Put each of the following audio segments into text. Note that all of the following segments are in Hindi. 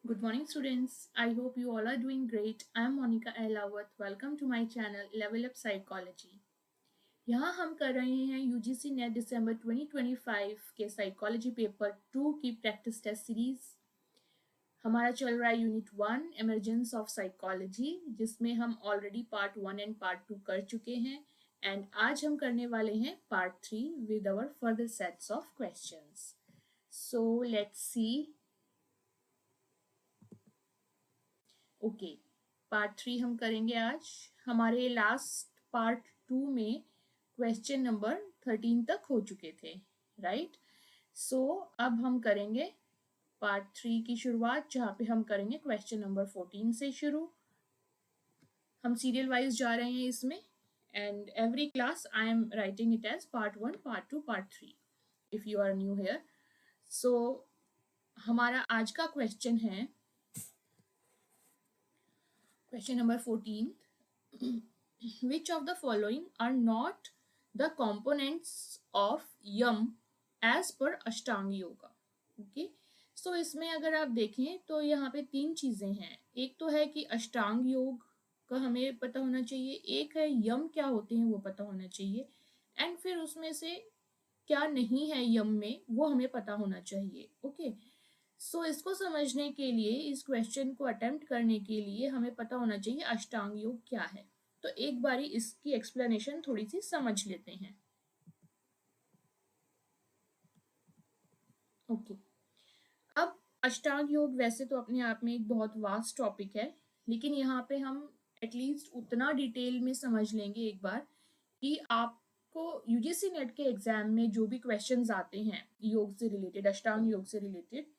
Good morning, students. I hope you all are doing great. I am Monica Ahlawat. Welcome to my channel Level Up Psychology. यहाँ हम कर रहे हैं यूजीसी नेट दिसंबर 2025 के साइकोलॉजी पेपर 2 की प्रैक्टिस टेस्ट सीरीज। हमारा चल रहा है यूनिट 1 इमरजेंस ऑफ साइकोलॉजी, जिसमें हम ऑलरेडी पार्ट 1 एंड पार्ट 2 कर चुके हैं एंड आज हम करने वाले हैं part 3 with our further sets of questions. So let's see. Okay, part 3 हम करेंगे आज। हमारे लास्ट पार्ट 2 में क्वेश्चन नंबर 13 तक हो चुके थे, राइट? सो अब हम करेंगे पार्ट 3 की शुरुआत, जहाँ पे हम करेंगे क्वेश्चन नंबर 14 से शुरू। हम सीरियल वाइज जा रहे हैं इसमें and every class I am writing it as part 1, part 2, part 3 if you are new here. सो हमारा आज का क्वेश्चन है question number 14. Which of the following are not the components of yum as per Ashtanga Yoga? Okay, so इसमें अगर आप देखें तो यहाँ पे 3 चीजें हैं। एक तो है कि अष्टांग योग का हमें पता होना चाहिए, एक है यम क्या होते हैं वो पता होना चाहिए, एंड फिर उसमें से क्या नहीं है यम में वो हमें पता होना चाहिए। ओके, सो इसको समझने के लिए, इस क्वेश्चन को अटेम्प्ट करने के लिए हमें पता होना चाहिए अष्टांग योग क्या है। तो एक बारी इसकी एक्सप्लेनेशन थोड़ी सी समझ लेते हैं। ओके, अब अष्टांग योग वैसे तो अपने आप में एक बहुत वास्ट टॉपिक है, लेकिन यहाँ पे हम एटलीस्ट उतना डिटेल में समझ लेंगे एक बार कि आपको यूजीसी नेट के एग्जाम में जो भी क्वेश्चंस आते हैं योग से रिलेटेड, अष्टांग योग से रिलेटेड,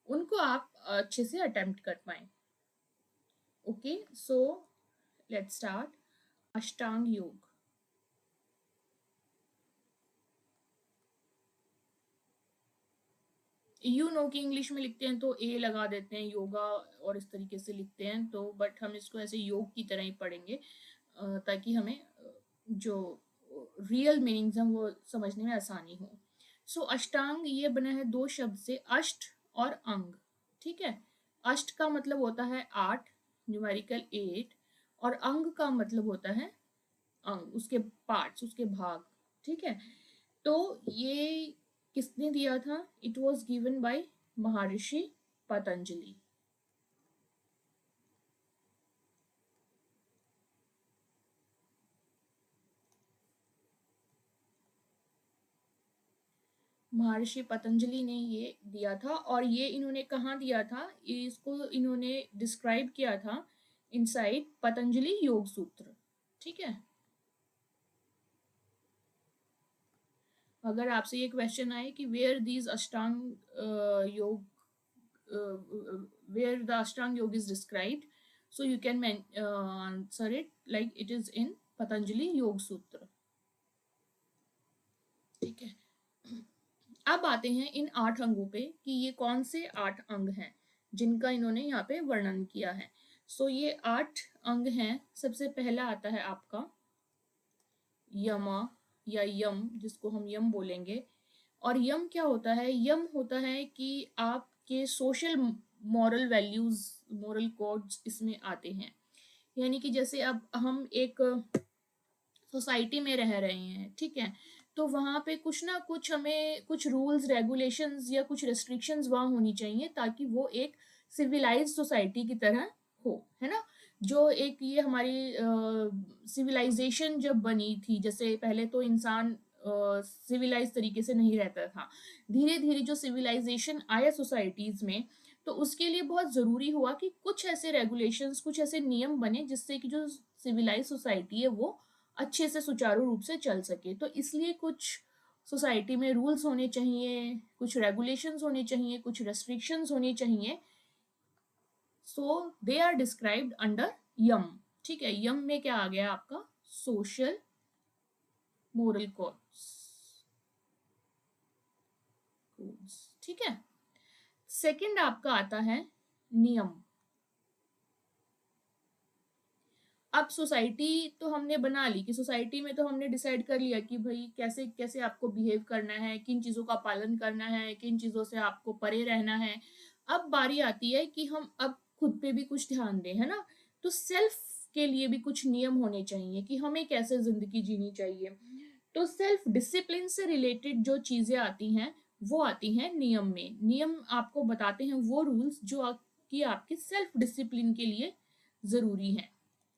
उनको आप अच्छे से अटेम्प्ट कर पाए। Okay, so let's start. अष्टांग योग। यू नो कि इंग्लिश में लिखते हैं तो ए लगा देते हैं योगा और इस तरीके से लिखते हैं, तो बट हम इसको ऐसे योग की तरह ही पढ़ेंगे ताकि हमें जो रियल मीनिंग्स हैं वो समझने में आसानी हो। सो अष्टांग ये बना है 2 शब्द से, अष्ट और अंग। ठीक है, अष्ट का मतलब होता है 8, न्यूमेरिकल 8, और अंग का मतलब होता है अंग, उसके पार्ट्स, उसके भाग। ठीक है, तो ये किसने दिया था? इट वॉज गिवन बाय महर्षि पतंजलि। महर्षि पतंजलि ने ये दिया था, और ये इन्होंने कहाँ दिया था? इसको इन्होंने डिस्क्राइब किया था इनसाइड पतंजलि योग सूत्र। ठीक है, अगर आपसे ये क्वेश्चन आए कि वेयर दीज अष्टांग योग, where the Ashtanga Yoga is described, so you can answer it like it is in Patanjali योग सूत्र। ठीक है, अब आते हैं इन 8 अंगों पे कि ये कौन से 8 अंग हैं जिनका इन्होंने यहाँ पे वर्णन किया है। सो ये 8 अंग हैं। सबसे पहला आता है आपका यमा या यम, जिसको हम यम बोलेंगे। और यम क्या होता है? यम होता है कि आपके social moral values, moral codes इसमें आते हैं। यानी कि जैसे अब हम एक सोसाइटी में रह रहे हैं, ठीक है, तो वहां पे कुछ ना कुछ हमें कुछ रूल्स रेगुलेशंस या कुछ रेस्ट्रिक्शंस वहां होनी चाहिए ताकि वो एक सिविलाइज सोसाइटी की तरह हो, है ना? जो एक ये हमारी सिविलाइजेशन जब बनी थी, जैसे पहले तो इंसान सिविलाइज तरीके से नहीं रहता था, धीरे धीरे जो सिविलाइजेशन आया सोसाइटीज में, तो उसके लिए बहुत जरूरी हुआ कि कुछ ऐसे रेगुलेशंस, कुछ ऐसे नियम बने जिससे कि जो सिविलाइज सोसाइटी है वो अच्छे से सुचारू रूप से चल सके। तो इसलिए कुछ सोसाइटी में रूल्स होने चाहिए, कुछ रेगुलेशंस होने चाहिए, कुछ रेस्ट्रिक्शंस होने चाहिए। सो दे आर डिस्क्राइब्ड अंडर यम। ठीक है, यम में क्या आ गया आपका? Social moral codes. ठीक है, सेकंड आपका आता है नियम। अब सोसाइटी तो हमने बना ली कि सोसाइटी में तो हमने डिसाइड कर लिया कि भाई कैसे कैसे आपको बिहेव करना है, किन चीज़ों का पालन करना है, किन चीज़ों से आपको परे रहना है। अब बारी आती है कि हम अब खुद पे भी कुछ ध्यान दें, है ना। तो सेल्फ के लिए भी कुछ नियम होने चाहिए कि हमें कैसे जिंदगी जीनी चाहिए। तो सेल्फ डिसिप्लिन से रिलेटेड जो चीजें आती हैं वो आती हैं नियम में। नियम आपको बताते हैं वो रूल्स जो कि आपके सेल्फ डिसिप्लिन के लिए जरूरी है।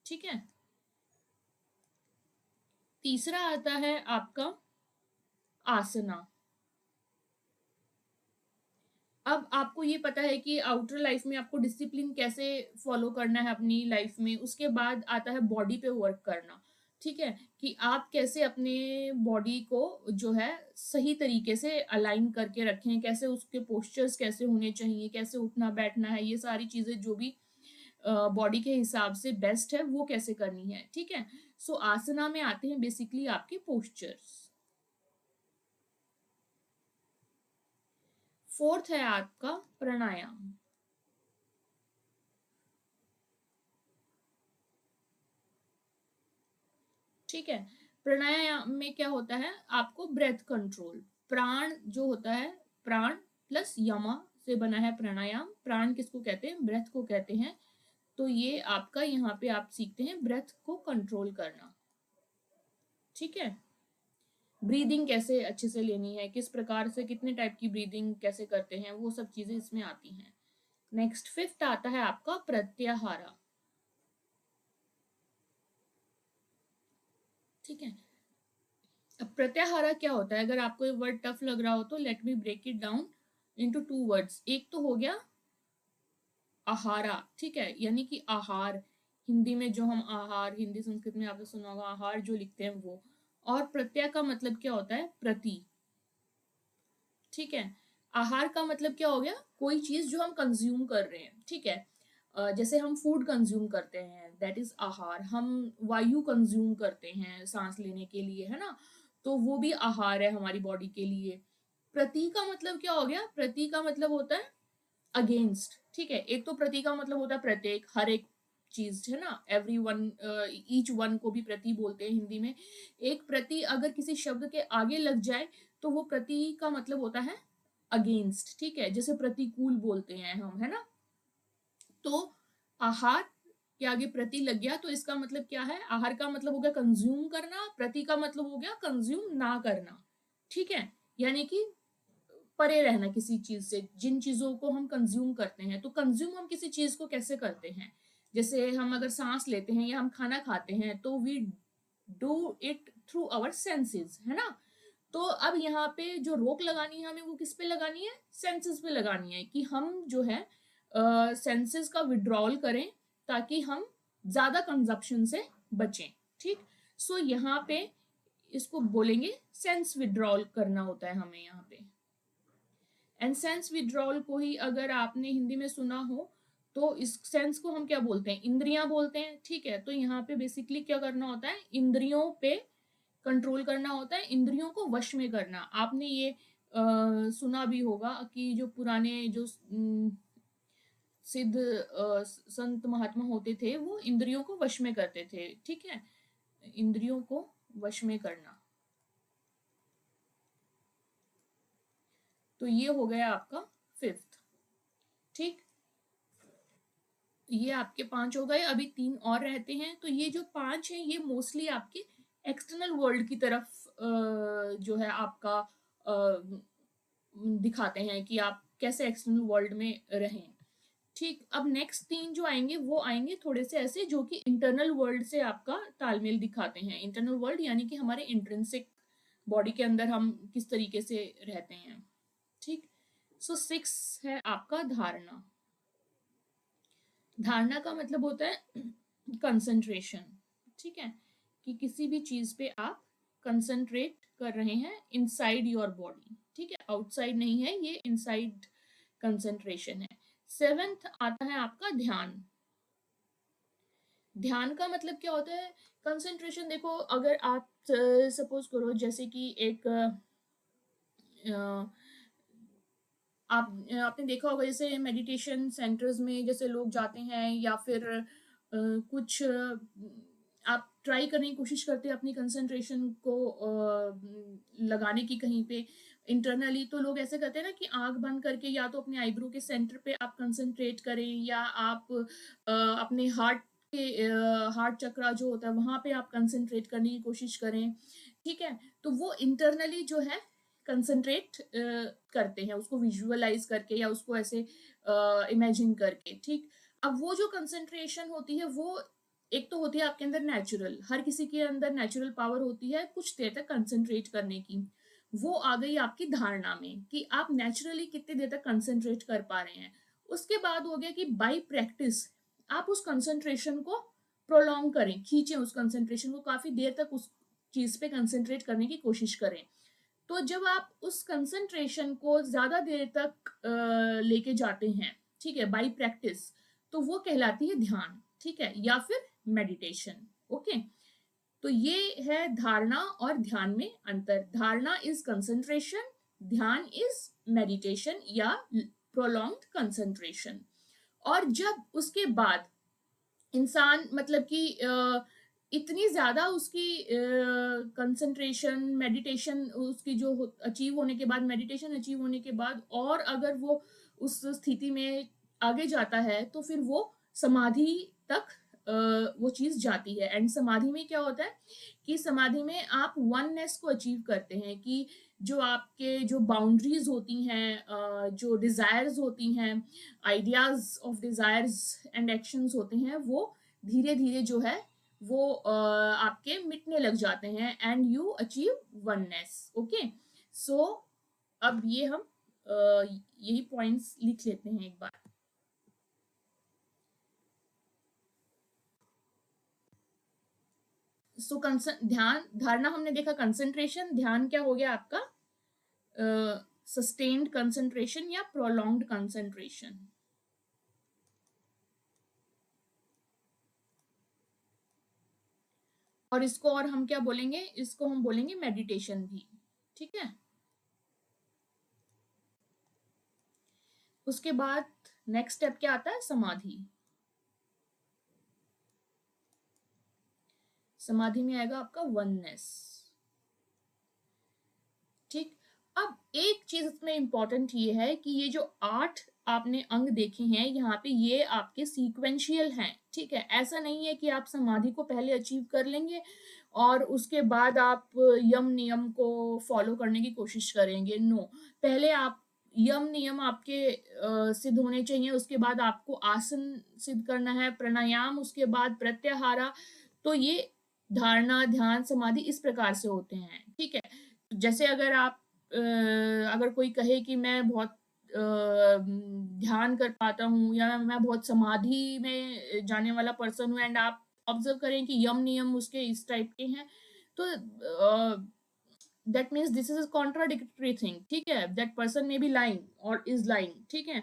ठीक है। तीसरा आता है आपका आसना। अब आपको ये पता है कि आउटर लाइफ में आपको डिसिप्लिन कैसे फॉलो करना है अपनी लाइफ में। उसके बाद आता है बॉडी पे वर्क करना। ठीक है, कि आप कैसे अपने बॉडी को जो है सही तरीके से अलाइन करके रखें, कैसे उसके पोस्चर्स कैसे होने चाहिए, कैसे उठना बैठना है, ये सारी चीजें जो भी बॉडी के हिसाब से बेस्ट है वो कैसे करनी है। ठीक है। सो आसना में आते हैं बेसिकली आपके पोस्चर्स। फोर्थ है आपका प्राणायाम। ठीक है। प्राणायाम में क्या होता है, आपको ब्रेथ कंट्रोल, प्राण जो होता है, प्राण प्लस यमा से बना है प्राणायाम। प्राण किसको कहते हैं, ब्रेथ को कहते हैं। तो ये आपका यहाँ पे आप सीखते हैं ब्रेथ को कंट्रोल करना। ठीक है। ब्रीदिंग कैसे अच्छे से लेनी है, किस प्रकार से कितने टाइप की ब्रीदिंग कैसे करते हैं, वो सब चीजें इसमें आती हैं। नेक्स्ट फिफ्थ आता है आपका प्रत्याहारा। ठीक है। अब प्रत्याहारा क्या होता है, अगर आपको ये वर्ड टफ लग रहा हो तो let me break it down into two words. एक तो हो गया आहारा। ठीक है, यानी कि आहार, हिंदी में जो हम आहार, हिंदी संस्कृत में आपने सुना होगा आहार जो लिखते हैं वो। और प्रत्यय का मतलब क्या होता है, प्रति। ठीक है। आहार का मतलब क्या हो गया, कोई चीज जो हम कंज्यूम कर रहे हैं। ठीक है। जैसे हम फूड कंज्यूम करते हैं दैट इज आहार। हम वायु कंज्यूम करते हैं सांस लेने के लिए, है ना, तो वो भी आहार है हमारी बॉडी के लिए। प्रति का मतलब क्या हो गया, प्रति का मतलब होता है अगेंस्ट। ठीक है, एक तो प्रति का मतलब होता है प्रत्येक, हर एक चीज, है ना, एवरी वन, ईच वन को भी प्रति बोलते हैं हिंदी में। एक प्रति अगर किसी शब्द के आगे लग जाए तो वो प्रति का मतलब होता है अगेंस्ट। ठीक है, जैसे प्रतिकूल बोलते हैं हम, है ना। तो आहार के आगे प्रति लग गया तो इसका मतलब क्या है, आहार का मतलब हो गया कंज्यूम करना, प्रति का मतलब हो गया कंज्यूम ना करना। ठीक है, यानी कि परे रहना किसी चीज से, जिन चीजों को हम कंज्यूम करते हैं। तो कंज्यूम हम किसी चीज को कैसे करते हैं, जैसे हम अगर सांस लेते हैं या हम खाना खाते हैं तो we do it through our senses, है ना। तो अब यहाँ पे जो रोक लगानी है हमें वो किस पे लगानी है, सेंसेस पे लगानी है, कि हम जो है सेंसेस का विड्रॉल करें ताकि हम ज्यादा कंजप्शन से बचें। ठीक। सो यहाँ पे इसको बोलेंगे सेंस विड्रॉल करना होता है हमें यहाँ पे। एंड सेंस विड्रॉल को ही अगर आपने हिंदी में सुना हो तो इस सेंस को हम क्या बोलते हैं, इंद्रियां बोलते हैं। ठीक है, तो यहाँ पे बेसिकली क्या करना होता है, इंद्रियों पे कंट्रोल करना होता है, इंद्रियों को वश में करना। आपने ये सुना भी होगा कि जो पुराने जो सिद्ध संत महात्मा होते थे वो इंद्रियों को वश में करते थे। ठीक है, इंद्रियों को वश में करना। तो ये हो गया आपका फिफ्थ। ठीक, ये आपके पांच हो गए, अभी तीन और रहते हैं। तो ये जो पांच हैं ये मोस्टली आपके एक्सटर्नल वर्ल्ड की तरफ जो है आपका दिखाते हैं कि आप कैसे एक्सटर्नल वर्ल्ड में रहें। ठीक, अब नेक्स्ट तीन जो आएंगे वो आएंगे थोड़े से ऐसे जो कि इंटरनल वर्ल्ड से आपका तालमेल दिखाते हैं। इंटरनल वर्ल्ड यानी कि हमारे इंट्रिंसिक बॉडी के अंदर हम किस तरीके से रहते हैं। ठीक। सो सिक्स है आपका धारणा। धारणा का मतलब होता है कंसंट्रेशन। ठीक है, कि किसी भी चीज पे आप कंसंट्रेट कर रहे हैं इनसाइड योर बॉडी। ठीक है, आउटसाइड नहीं है ये, इनसाइड कंसंट्रेशन है। सेवेंथ आता है आपका ध्यान। ध्यान का मतलब क्या होता है, कंसंट्रेशन। देखो अगर आप सपोज करो जैसे कि एक आपने देखा होगा जैसे मेडिटेशन सेंटर्स में जैसे लोग जाते हैं या फिर कुछ आप ट्राई करने की कोशिश करते हैं अपनी कंसंट्रेशन को लगाने की कहीं पे। इंटरनली तो लोग ऐसे करते हैं ना कि आंख बंद करके या तो अपने आईब्रो के सेंटर पे आप कंसंट्रेट करें, या आप अपने हार्ट चक्रा जो होता है वहां पे आप कंसंट्रेट करने की कोशिश करें, ठीक है। तो वो इंटरनली जो है कंसंट्रेट करते हैं, उसको विजुअलाइज करके या उसको ऐसे इमेजिन करके, ठीक। अब वो जो कंसंट्रेशन होती है वो एक तो होती है आपके अंदर नेचुरल, हर किसी के अंदर नेचुरल पावर होती है कुछ देर तक कंसंट्रेट करने की। वो आ गई आपकी धारणा में कि आप नेचुरली कितनी देर तक कंसंट्रेट कर पा रहे हैं। उसके बाद हो गया कि बाय प्रैक्टिस आप उस कंसंट्रेशन को प्रोलॉन्ग करें, खींचें उस कंसंट्रेशन को, काफी देर तक उस चीज पे कंसंट्रेट करने की कोशिश करें। तो जब आप उस कंसंट्रेशन को ज्यादा देर तक लेके जाते हैं, ठीक है, बाय प्रैक्टिस, तो वो कहलाती है ध्यान, ठीक है, या फिर मेडिटेशन। ओके, तो ये है धारणा और ध्यान में अंतर। धारणा इज कंसंट्रेशन, ध्यान इज मेडिटेशन या प्रोलॉन्ग्ड कंसंट्रेशन। और जब उसके बाद इंसान मतलब कि इतनी ज्यादा उसकी कंसंट्रेशन मेडिटेशन उसकी जो अचीव होने के बाद, मेडिटेशन अचीव होने के बाद, और अगर वो उस स्थिति में आगे जाता है तो फिर वो समाधि तक वो चीज जाती है। एंड समाधि में क्या होता है कि समाधि में आप वननेस को अचीव करते हैं, कि जो आपके जो बाउंड्रीज होती हैं, जो डिजायर्स होती हैं, ideas of desires and actions होते हैं, वो धीरे धीरे जो है वो आपके मिटने लग जाते हैं and you achieve oneness. Okay, so अब ये हम यही पॉइंट्स लिख लेते हैं एक बार। सो ध्यान, धारणा हमने देखा कंसंट्रेशन, ध्यान क्या हो गया आपका सस्टेन्ड कंसंट्रेशन या प्रोलॉन्ग्ड कंसंट्रेशन। और इसको और हम क्या बोलेंगे, इसको हम बोलेंगे मेडिटेशन भी, ठीक है। उसके बाद नेक्स्ट स्टेप क्या आता है, समाधि। समाधि में आएगा आपका वननेस, ठीक। अब एक चीज इसमें इंपॉर्टेंट ये है कि ये जो 8 आपने अंग देखे हैं यहाँ पे, ये आपके सीक्वेंशियल हैं, ठीक है। ऐसा नहीं है कि आप समाधि को पहले अचीव कर लेंगे और उसके बाद आप यम नियम को फॉलो करने की कोशिश करेंगे, नो। पहले आप यम नियम आपके सिद्ध होने चाहिए, उसके बाद आपको आसन सिद्ध करना है, प्राणायाम, उसके बाद प्रत्याहारा। तो ये धारणा ध्यान समाधि इस प्रकार से होते हैं, ठीक है। जैसे अगर आप अगर कोई कहे कि मैं बहुत ध्यान कर पाता हूँ या मैं बहुत समाधि में जाने वाला पर्सन हूँ, एंड आप ऑब्जर्व करें कि यम नियम उसके इस टाइप के हैं, तो that means this is contradictory thing, ठीक है। That person may be lying और इज लाइंग, ठीक है।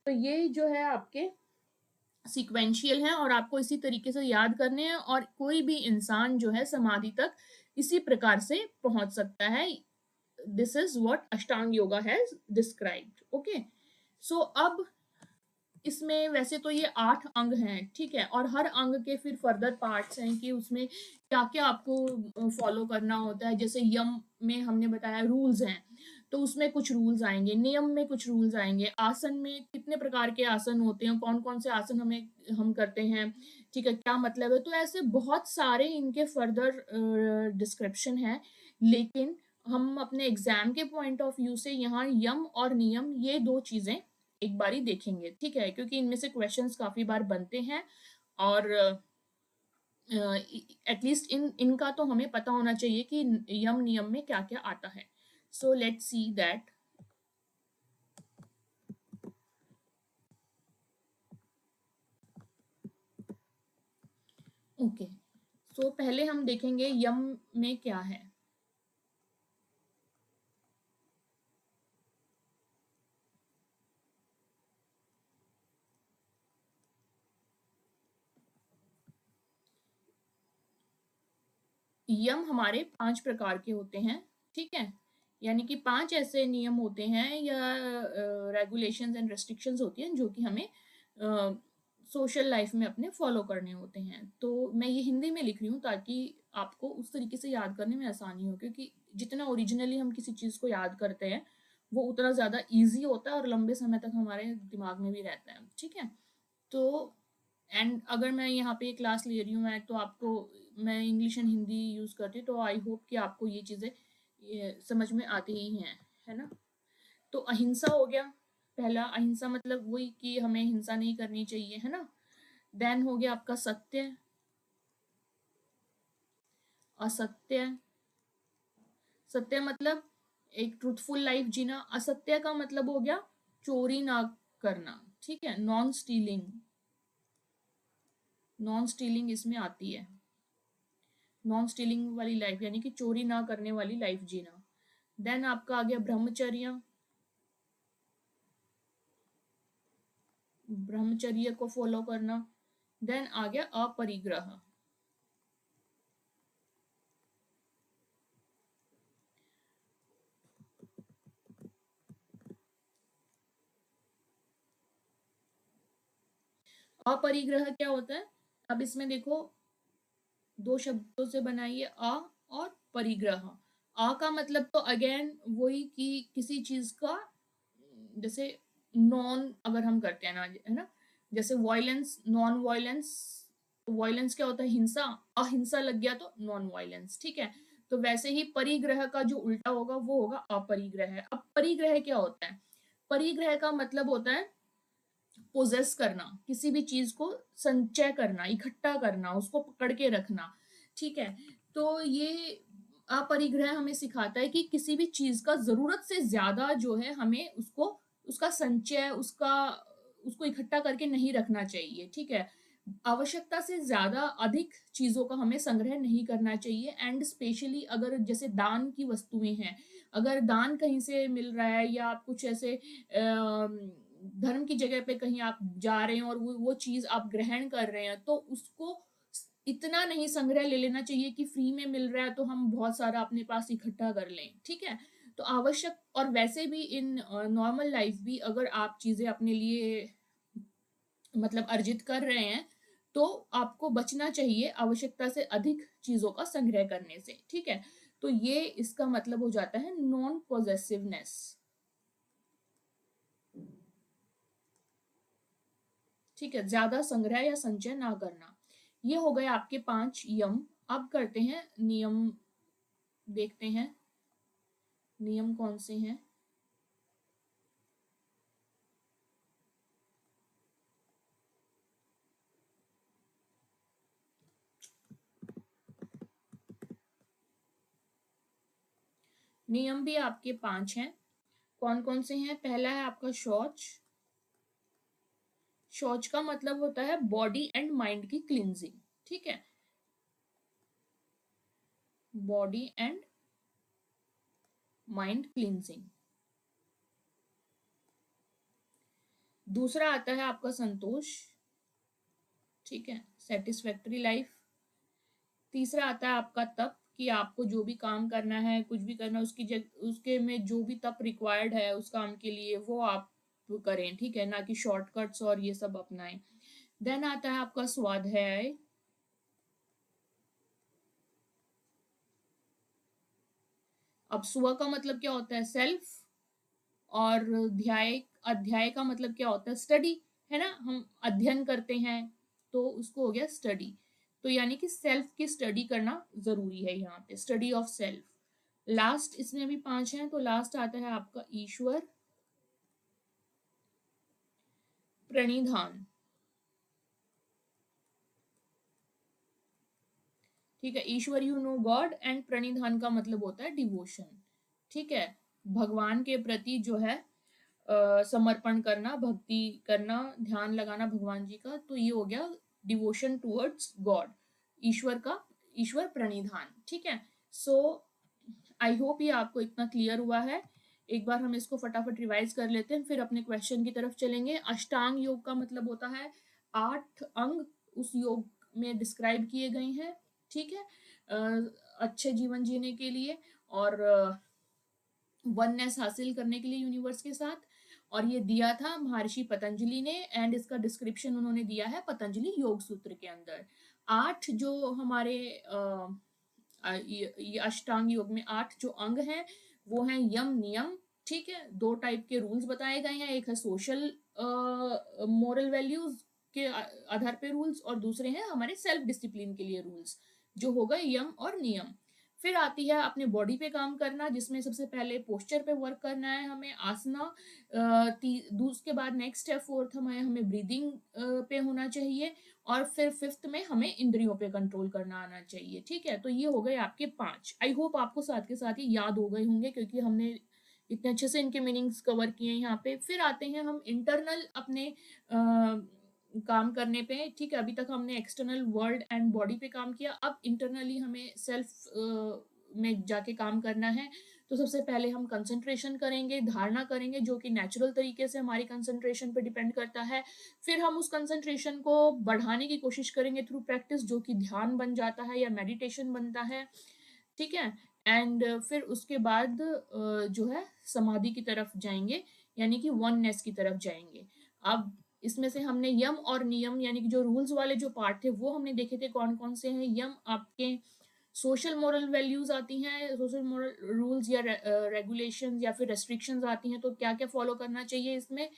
तो ये जो है आपके सीक्वेंशियल है और आपको इसी तरीके से याद करने हैं, और कोई भी इंसान जो है समाधि तक इसी प्रकार से पहुंच सकता है। This is what Ashtanga yoga has described. Okay, so अब इसमें वैसे तो ये 8 अंग हैं, ठीक है, और हर अंग के फिर फर्दर पार्ट्स हैं कि उसमें क्या क्या आपको फॉलो करना होता है। जैसे यम में हमने बताया रूल्स हैं, तो उसमें कुछ रूल्स आएंगे, नियम में कुछ रूल्स आएंगे, आसन में कितने प्रकार के आसन होते हैं, कौन कौन से आसन हम करते हैं, ठीक है, क्या मतलब है। तो ऐसे बहुत सारे इनके फर्दर डिस्क्रिप्शन है, लेकिन हम अपने एग्जाम के पॉइंट ऑफ व्यू से यहाँ यम और नियम ये दो चीजें एक बारी देखेंगे, ठीक है, क्योंकि इनमें से क्वेश्चंस काफी बार बनते हैं, और एटलीस्ट इनका तो हमें पता होना चाहिए कि यम नियम में क्या क्या आता है। So let's see that. Okay, so पहले हम देखेंगे यम में क्या है। यम हमारे 5 प्रकार के होते हैं, ठीक है, यानी कि 5 ऐसे नियम होते हैं या रेगुलेशंस एंड रेस्ट्रिक्शंस होती हैं जो कि हमें सोशल लाइफ में अपने फॉलो करने होते हैं। तो मैं ये हिंदी में लिख रही हूँ ताकि आपको उस तरीके से याद करने में आसानी हो, क्योंकि जितना ओरिजिनली हम किसी चीज को याद करते हैं वो उतना ज्यादा इजी होता है और लंबे समय तक हमारे दिमाग में भी रहता है। ठीक है, तो एंड अगर मैं यहाँ पे क्लास ले रही हूँ मैं, तो आपको मैं इंग्लिश एंड हिंदी यूज करती हूँ, तो आई होप कि आपको ये चीजें समझ में आती ही हैं, है ना। तो अहिंसा हो गया पहला। अहिंसा मतलब वही कि हमें हिंसा नहीं करनी चाहिए, है ना। देन हो गया आपका सत्य, असत्य। सत्य मतलब एक ट्रूथफुल लाइफ जीना। असत्य का मतलब हो गया चोरी ना करना। ठीक है, नॉन स्टीलिंग, नॉन स्टीलिंग इसमें आती है। नॉन स्टीलिंग वाली लाइफ यानी कि चोरी ना करने वाली लाइफ जीना। देन आपका आ गया ब्रह्मचर्य, ब्रह्मचर्य को फॉलो करना। देन आ गया अपरिग्रह। अपरिग्रह क्या होता है, अब इसमें देखो दो शब्दों से बनाइए, अ और परिग्रह। आ का मतलब तो अगेन वही कि किसी चीज का जैसे नॉन अगर हम करते हैं ना, है ना, जैसे वायलेंस, नॉन वायलेंस। वायलेंस क्या होता है, हिंसा। अहिंसा लग गया तो नॉन वायलेंस। ठीक है, तो वैसे ही परिग्रह का जो उल्टा होगा वो होगा अपरिग्रह। अब परिग्रह क्या होता है, परिग्रह का मतलब होता है पोजेस करना, किसी भी चीज को संचय करना, इकट्ठा करना, उसको पकड़ के रखना। ठीक है, तो ये अपरिग्रह हमें सिखाता है कि किसी भी चीज का जरूरत से ज्यादा जो है हमें उसको, उसका संचय, उसका, उसको इकट्ठा करके नहीं रखना चाहिए। ठीक है, आवश्यकता से ज्यादा अधिक चीजों का हमें संग्रह नहीं करना चाहिए। एंड स्पेशली अगर जैसे दान की वस्तुएं हैं, अगर दान कहीं से मिल रहा है या आप कुछ ऐसे धर्म की जगह पे कहीं आप जा रहे हैं और वो चीज आप ग्रहण कर रहे हैं, तो उसको इतना नहीं संग्रह ले लेना चाहिए कि फ्री में मिल रहा है तो हम बहुत सारा अपने पास इकट्ठा कर लें। ठीक है, तो आवश्यक, और वैसे भी इन नॉर्मल लाइफ भी अगर आप चीजें अपने लिए मतलब अर्जित कर रहे हैं तो आपको बचना चाहिए आवश्यकता से अधिक चीजों का संग्रह करने से। ठीक है, तो ये इसका मतलब हो जाता है नॉन पॉजेसिवनेस। ठीक है, ज्यादा संग्रह या संचय ना करना। ये हो गए आपके 5 यम। अब करते हैं नियम, देखते हैं नियम कौन से हैं। नियम भी आपके 5 हैं। कौन कौन से हैं, पहला है आपका शौच। शौच का मतलब होता है बॉडी एंड माइंड की क्लींजिंग। ठीक है, बॉडी एंड माइंड क्लींजिंग। दूसरा आता है आपका संतोष। ठीक है, सेटिस्फैक्टरी लाइफ। तीसरा आता है आपका तप, कि आपको जो भी काम करना है, कुछ भी करना है, उसकी उसके में जो भी तप रिक्वायर्ड है उस काम के लिए वो आप करें। ठीक है, ना कि शॉर्टकट्स और ये सब अपनाएं। देन आता है आपका स्वाध्याय। अब स्व का मतलब क्या होता है, सेल्फ, और ध्याय, अध्याय का मतलब क्या होता है, स्टडी, है ना, हम अध्ययन करते हैं तो उसको हो गया स्टडी। तो यानी कि सेल्फ की स्टडी करना जरूरी है यहाँ पे, स्टडी ऑफ सेल्फ। लास्ट इसमें भी 5 हैं, तो लास्ट आता है आपका ईश्वर प्रणिधान। ठीक है, ईश्वर यू नो गॉड, एंड प्रणिधान का मतलब होता है डिवोशन। ठीक है, भगवान के प्रति जो है समर्पण करना, भक्ति करना, ध्यान लगाना भगवान जी का, तो ये हो गया डिवोशन टुवर्ड्स गॉड, ईश्वर का, ईश्वर प्रणिधान। ठीक है, सो आई होप ये आपको इतना क्लियर हुआ है। एक बार हम इसको फटाफट रिवाइज कर लेते हैं, फिर अपने क्वेश्चन की तरफ चलेंगे। अष्टांग योग का मतलब होता है 8 अंग उस योग में डिस्क्राइब किए गए हैं। ठीक है, अच्छे जीवन जीने के लिए और वननेस हासिल करने के लिए यूनिवर्स के साथ। और ये दिया था महर्षि पतंजलि ने, एंड इसका डिस्क्रिप्शन उन्होंने दिया है पतंजलि योग सूत्र के अंदर। 8 जो हमारे ये अष्टांग योग में 8 जो अंग हैं वो हैं यम नियम, ठीक है। 2 टाइप के रूल्स बताए गए हैं, एक है सोशल मोरल वैल्यूज के आधार पे रूल्स, और दूसरे हैं हमारे सेल्फ डिसिप्लिन के लिए रूल्स, जो हो गए यम और नियम। फिर आती है अपने बॉडी पे काम करना, जिसमें सबसे पहले पोस्चर पे वर्क करना है हमें, आसना। उसके बाद नेक्स्ट है फोर्थ हमें हमें ब्रीदिंग पे होना चाहिए, और फिर फिफ्थ में हमें इंद्रियों पे कंट्रोल करना आना चाहिए, ठीक है। तो ये हो गए आपके 5। आई होप आपको साथ के साथ ही याद हो गए होंगे, क्योंकि हमने इतने अच्छे से इनके मीनिंग्स कवर किए हैं यहाँ पे। फिर आते हैं हम इंटरनल अपने काम करने पे, ठीक है। अभी तक हमने एक्सटर्नल वर्ल्ड एंड बॉडी पे काम किया, अब इंटरनली हमें सेल्फ में जाके काम करना है। तो सबसे पहले हम कंसंट्रेशन करेंगे, धारणा करेंगे, जो कि नेचुरल तरीके से हमारी कंसंट्रेशन पे डिपेंड करता है। फिर हम उस कंसंट्रेशन को बढ़ाने की कोशिश करेंगे थ्रू प्रैक्टिस, जो कि ध्यान बन जाता है या मेडिटेशन बनता है, ठीक है। एंड फिर उसके बाद जो है समाधि की तरफ जाएंगे, यानी कि वननेस की तरफ जाएंगे। अब इसमें से हमने यम और नियम यानी कि जो रूल्स वाले जो पार्ट थे वो हमने देखे थे कौन कौन से हैं। यम आपके सोशल मोरल वैल्यूज आती हैं, सोशल मोरल रूल्स या रेगुलेशन या फिर रेस्ट्रिक्शंस आती हैं, तो क्या क्या फॉलो करना चाहिए इसमें।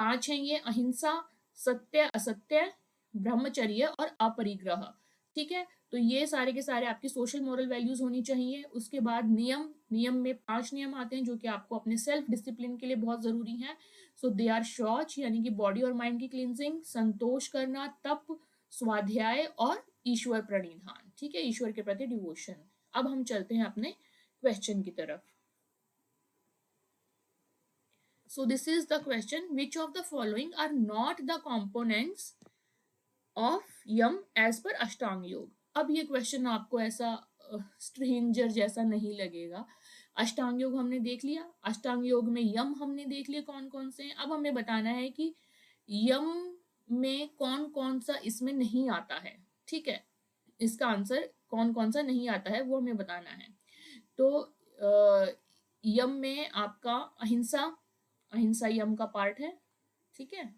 5 हैं ये, अहिंसा, सत्य, असत्य, ब्रह्मचर्य और अपरिग्रह, ठीक है। तो ये सारे के सारे आपकी सोशल मोरल वैल्यूज होनी चाहिए। उसके बाद नियम, नियम में 5 नियम आते हैं जो कि आपको अपने सेल्फ डिसिप्लिन के लिए बहुत जरूरी हैं। सो दे आर शौच यानी कि बॉडी और माइंड की क्लींजिंग, संतोष करना, तप, स्वाध्याय और ईश्वर प्रणिधान, ठीक है, ईश्वर के प्रति डिवोशन। अब हम चलते हैं अपने क्वेश्चन की तरफ। So this is the question, which of the following are not the components of Yama as per अष्टांग योग। अब ये क्वेश्चन आपको ऐसा स्ट्रेंजर जैसा नहीं लगेगा। अष्टांग योग हमने देख लिया, अष्टांग योग में यम हमने देख लिया कौन कौन से हैं। अब हमें बताना है कि यम में कौन कौन सा इसमें नहीं आता है, ठीक है। इसका आंसर कौन कौन सा नहीं आता है वो हमें बताना है। तो यम में आपका अहिंसा, अहिंसा यम का पार्ट है, ठीक है।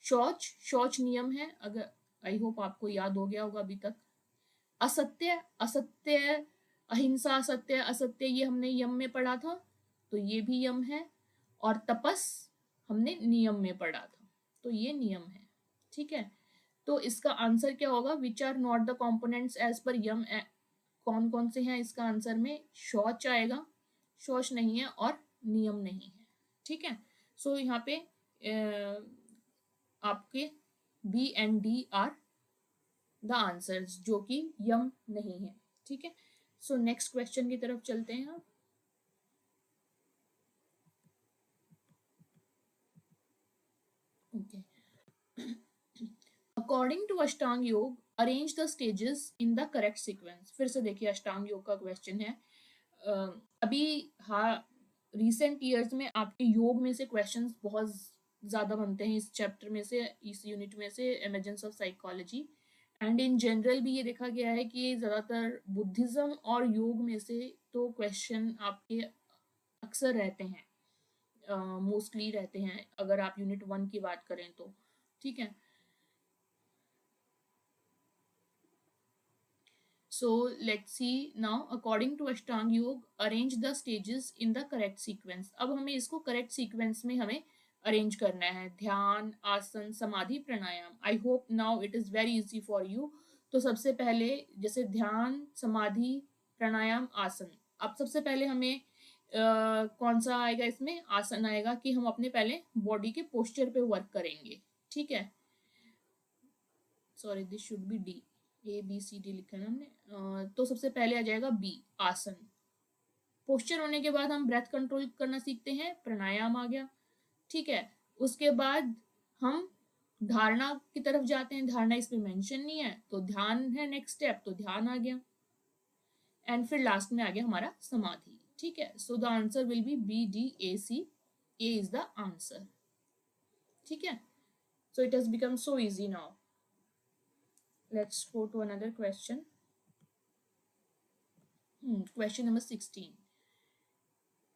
शौच, शौच नियम है, अगर आई होप आपको याद हो गया होगा अभी तक। असत्य, असत्य, अहिंसा, असत्य, असत्य ये हमने यम में पढ़ा था, तो ये भी यम है। और तपस हमने नियम में पढ़ा था, तो ये नियम है, ठीक है। तो इसका आंसर क्या होगा, which are not the components as per yama, कौन कौन से हैं इसका आंसर में। शौच आएगा, शौच नहीं है, और नियम नहीं है, ठीक है। सो यहाँ पे आपके B and D are the answers, जो कि यम नहीं है, ठीक है। सो नेक्स्ट क्वेश्चन की तरफ चलते हैं आप। ओके, अकॉर्डिंग टू अष्टांग योग arrange the stages in the correct sequence. फिर से देखिए अष्टांग योग का क्वेश्चन है। अभी हाँ, रिसेंट ईयर्स में आपके योग में से क्वेश्चंस बहुत ज़्यादा बनते हैं, इस चैप्टर में से, इस यूनिट में से, emergence of psychology. And in general भी ये देखा गया है कि ज़्यादातर बुद्धिज़्म और योग में से तो क्वेश्चन आपके अक्सर रहते हैं, मोस्टली रहते हैं, अगर आप यूनिट 1 की बात करें तो, ठीक है। So let's see now, according to Ashtang Yoga, arrange the stages in the correct sequence। अब हमें इसको correct sequence में हमें arrange करना है। ध्यान, आसन, समाधि, प्राणायाम। I hope now it is very easy for you। तो सबसे पहले जैसे ध्यान, समाधि, प्राणायाम, आसन। अब सबसे पहले हमें कौन सा आएगा इसमें, आसन आएगा, कि हम अपने पहले बॉडी के पोस्चर पे वर्क करेंगे, ठीक है। Sorry, this should be D, A B C D लिखा है हमने। तो सबसे पहले आ जाएगा बी, आसन। पोस्चर होने के बाद हम ब्रेथ कंट्रोल करना सीखते हैं, प्राणायाम आ गया, ठीक है। उसके बाद हम धारणा की तरफ जाते हैं, धारणा इसमें मेंशन नहीं है, तो ध्यान है नेक्स्ट स्टेप, तो ध्यान आ गया। एंड फिर लास्ट में आ गया हमारा समाधि, ठीक है। So the answer will be B D A C, A is the answer, ठीक है। So it has become so easy now. Let's go to another question. Question number 16.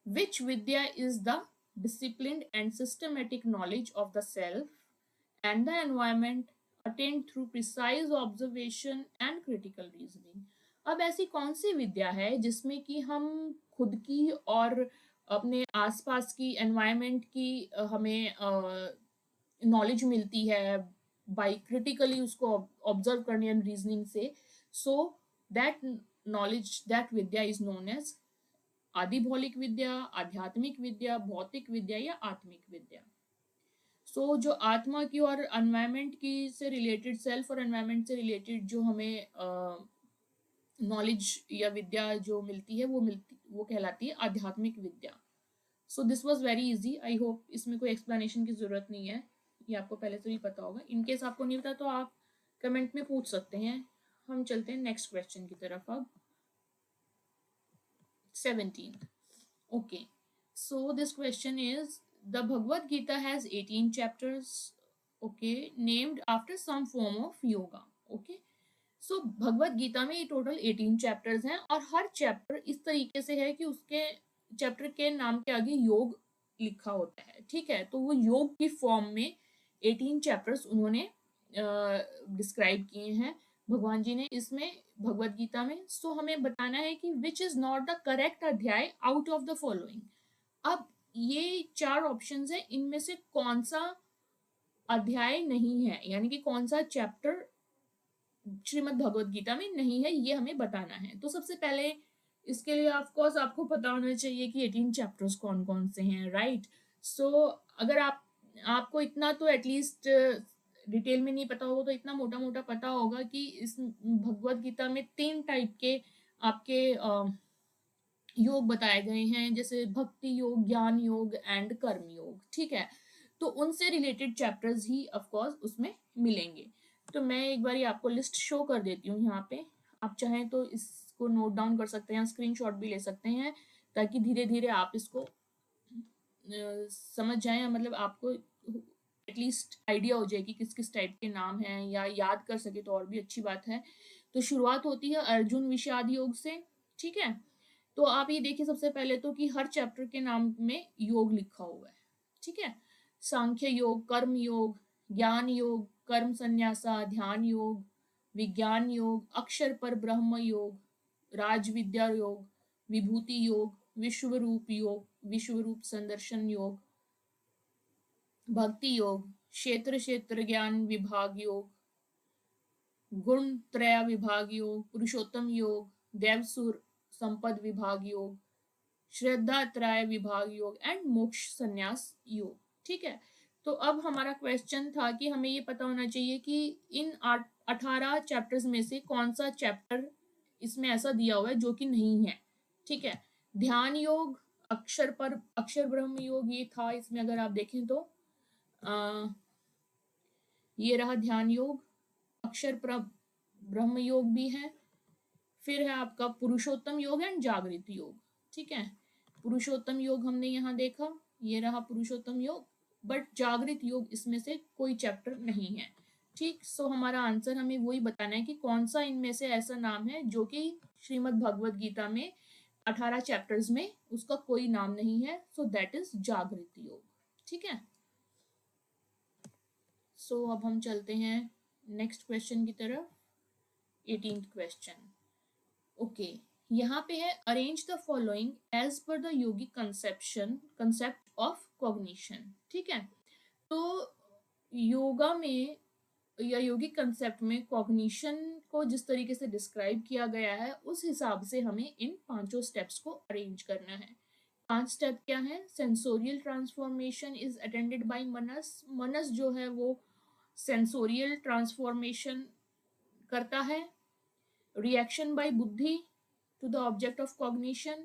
Which Vidya is the disciplined and systematic knowledge of the self and the environment attained through precise observation and critical reasoning? अब ऐसी कौन सी विद्या है जिसमें कि हम खुद की और अपने आसपास की एनवायरनमेंट की हमें नॉलेज मिलती है बाय क्रिटिकली उसको ऑब्जर्व करने एंड रीजनिंग से। सो दैट नॉलेज, दैट विद्या इज नोन एज आदि भौतिक विद्या, आध्यात्मिक विद्या, भौतिक विद्या या आत्मिक विद्या। जो आत्मा की और एनवायरनमेंट की से रिलेटेड, सेल्फ और एनवायरनमेंट से रिलेटेड जो हमें नॉलेज या विद्या जो मिलती है वो कहलाती है आध्यात्मिक विद्या। So this was very easy, I hope इसमें कोई एक्सप्लेनेशन की जरूरत नहीं है, ये आपको पहले से भी पता होगा। इनकेस आपको नहीं पता तो आप कमेंट में पूछ सकते हैं। हम चलते हैं नेक्स्ट क्वेश्चन की तरफ अब। 17th. Okay, so this question is, the Bhagavad Gita has 18 chapters, okay, named after some form of yoga. Okay, so Bhagavad Gita में ये टोटल 18 चैप्टर्स हैं और हर चैप्टर इस तरीके से है कि उसके चैप्टर के नाम के आगे योग लिखा होता है। ठीक है, तो वो योग की फॉर्म में 18 चैप्टर्स उन्होंने डिस्क्राइब किए हैं भगवान जी ने इसमें भगवत गीता में। सो हमें बताना है कि which is not the correct अध्याय आउट ऑफ द फॉलोइंग। अब ये 4 ऑप्शंस है, इनमें से कौन सा अध्याय नहीं है, यानी कि कौन सा चैप्टर श्रीमद् भगवत गीता में नहीं है, ये हमें बताना है। तो सबसे पहले इसके लिए ऑफ कोर्स आपको पता होना चाहिए कि 18 चैप्टर्स कौन कौन से हैं, राइट। सो अगर आपको इतना तो एटलीस्ट डिटेल में नहीं पता होगा तो इतना मोटा मोटा पता होगा कि इस भगवत गीता में 3 टाइप के आपके योग बताए गए हैं, जैसे भक्ति योग, ज्ञान योग एंड कर्म योग। ठीक है, तो उनसे related chapters he of course उसमें मिलेंगे। तो मैं एक बार आपको लिस्ट शो कर देती हूँ यहाँ पे, आप चाहें तो इसको नोट डाउन कर सकते हैं, स्क्रीनशॉट भी ले सकते हैं, ताकि धीरे धीरे आप इसको समझ जाएं, मतलब आपको एटलीस्ट आइडिया हो जाए कि किस किस टाइप के नाम हैं, या याद कर सके तो और भी अच्छी बात है। तो शुरुआत होती है अर्जुन विषाद योग से। ठीक है, तो आप ये देखिए सबसे पहले तो कि हर चैप्टर के नाम में योग लिखा हुआ है। ठीक है, सांख्य योग, कर्म योग, ज्ञान योग, कर्म संन्यासा, ध्यान योग, विज्ञान योग, अक्षर पर ब्रह्म योग, राज विद्या योग, विभूति योग, विश्व रूप योग, विश्व रूप संदर्शन योग, भक्ति योग, क्षेत्र क्षेत्र ज्ञान विभाग योग, गुण त्रय विभाग योग, पुरुषोत्तम योग, देवसुर संपद विभाग योग, श्रद्धा त्रय विभाग योग एंड मोक्ष संन्यास योग। ठीक है, तो अब हमारा क्वेश्चन था कि हमें ये पता होना चाहिए कि इन 18 चैप्टर्स में से कौन सा चैप्टर इसमें ऐसा दिया हुआ है जो कि नहीं है। ठीक है, ध्यान योग, अक्षर ब्रह्म योग ये था इसमें, अगर आप देखें तो ये रहा ध्यान योग, अक्षर ब्रह्म योग भी है, फिर है आपका पुरुषोत्तम योग एंड जागृत योग। ठीक है, पुरुषोत्तम योग हमने यहाँ देखा, ये रहा पुरुषोत्तम योग, बट जागृत योग इसमें से कोई चैप्टर नहीं है। ठीक, सो हमारा आंसर हमें वही बताना है कि कौन सा इनमें से ऐसा नाम है जो कि श्रीमद् भगवत गीता में 18 चैप्टर्स में उसका कोई नाम नहीं है। सो दैट इज जागृत योग। ठीक है, सो अब हम चलते हैं नेक्स्ट क्वेश्चन की तरफ, 18th क्वेश्चन। ओके, यहाँ पे है arrange the following as per the yogic concept of cognition. ठीक है, तो योगा में या योगिक कंसेप्ट में कॉग्निशन को जिस तरीके से डिस्क्राइब किया गया है उस हिसाब से हमें इन 5 स्टेप्स को अरेंज करना है। 5 स्टेप क्या है? Sensorial transformation is attended by मनस। मनस जो है वो सेंसोरियल ट्रांसफॉर्मेशन करता है। रिएक्शन बाय बुद्धि to the object of cognition,